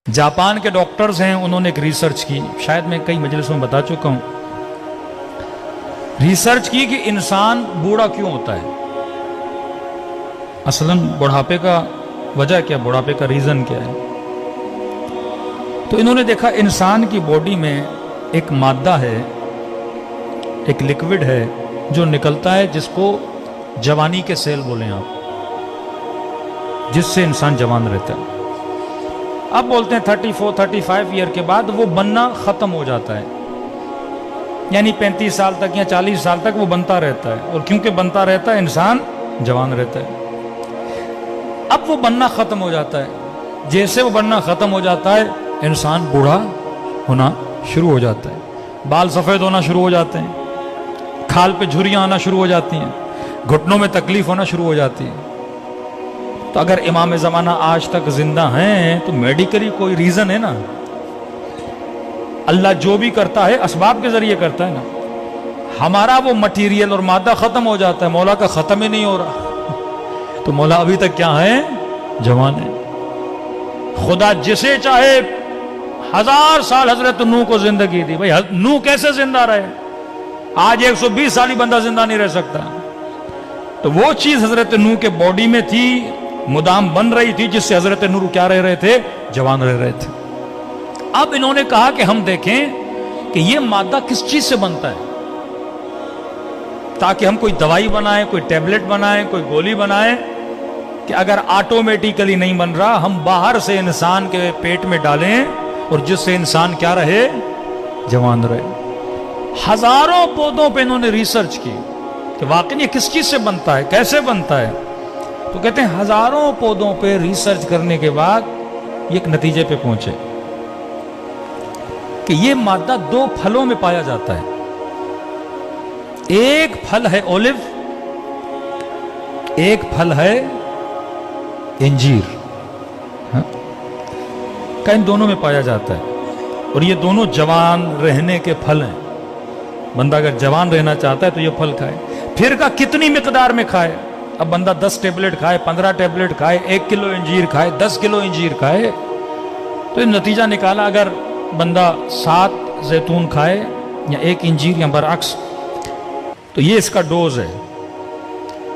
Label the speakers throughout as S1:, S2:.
S1: Japan के doctors हैं, उन्होंने एक रिसर्च की, शायद मैं कई मजलिसों में बता चुका हूं। रिसर्च की कि इंसान बूढ़ा क्यों होता है, असलन बुढ़ापे का वजह क्या, बुढ़ापे का रीजन क्या है। तो इन्होंने देखा इंसान की बॉडी में एक मादा है, एक लिक्विड है जो निकलता है, जिसको जवानी के सेल बोलें आप, जिससे इंसान जवान रहता है। अब बोलते हैं 34-35 ईयर के बाद वो बनना खत्म हो जाता है, यानी 35 साल तक या 40 साल तक वो बनता रहता है, और क्योंकि बनता रहता है इंसान जवान रहता है। अब वो बनना खत्म हो जाता है, जैसे वो बनना खत्म हो जाता है इंसान बूढ़ा होना शुरू हो जाता है, बाल सफ़ेद होना शुरू हो जाते हैं, खाल पे झुर्रियाँ आना शुरू हो जाती हैं, घुटनों में तकलीफ होना शुरू हो जाती है। तो अगर इमाम ज़माना आज तक जिंदा हैं तो मेडिकली कोई रीज़न है ना, अल्लाह जो भी करता है असबाब के ज़रिए करता है ना। हमारा वो मटीरियल और मादा ख़त्म हो जाता है, मौला का ख़त्म ही नहीं हो रहा, तो मौला अभी तक क्या है, जवान है। खुदा जिसे चाहे 1000 साल हजरत नूह को जिंदगी दी, भाई नूह कैसे जिंदा रहे, आज 120 साल ही बंदा जिंदा नहीं रह सकता। तो वो चीज हजरत नूह के बॉडी में थी, मुदाम बन रही थी, जिससे हजरत नूह क्या रह रहे थे, जवान रह रहे थे। अब इन्होंने कहा कि हम देखें कि ये मादा किस चीज से बनता है, ताकि हम कोई दवाई बनाएं, कोई टैबलेट बनाएं, कोई गोली बनाएं, कि अगर ऑटोमेटिकली नहीं बन रहा, हम बाहर से इंसान के पेट में डालें और जिससे इंसान क्या रहे, जवान रहे। हजारों पौधों पे इन्होंने रिसर्च की कि वाकई ये किस चीज से बनता है, कैसे बनता है। तो कहते हैं हजारों पौधों पे रिसर्च करने के बाद ये एक नतीजे पे पहुंचे कि ये मादा 2 फलों में पाया जाता है। एक फल है ओलिव, एक फल है इंजीर, हाँ? का इन दोनों में पाया जाता है, और ये दोनों जवान रहने के फल हैं। बंदा अगर जवान रहना चाहता है तो ये फल खाए। फिर का कितनी मिकदार में खाए, अब बंदा 10 टेबलेट खाए, 15 टेबलेट खाए, 1 किलो इंजीर खाए, 10 किलो इंजीर खाए, तो नतीजा निकाला अगर बंदा 7 जैतून खाए या 1 इंजीर या बरअक्स, तो ये इसका डोज है।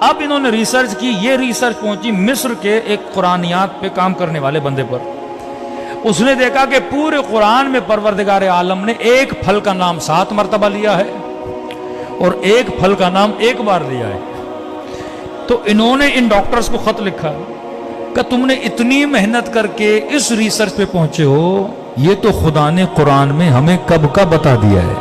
S1: अब इन्होंने रिसर्च की, ये रिसर्च पहुंची मिस्र के एक कुरानियात पे काम करने वाले बंदे पर। उसने देखा कि पूरे कुरान में परवरदिगार आलम ने एक फल का नाम 7 मरतबा लिया है और एक फल का नाम 1 बार लिया है। तो इन्होंने इन डॉक्टर्स को खत लिखा कि तुमने इतनी मेहनत करके इस रिसर्च पे पहुंचे हो, ये तो खुदा ने कुरान में हमें कब का बता दिया है।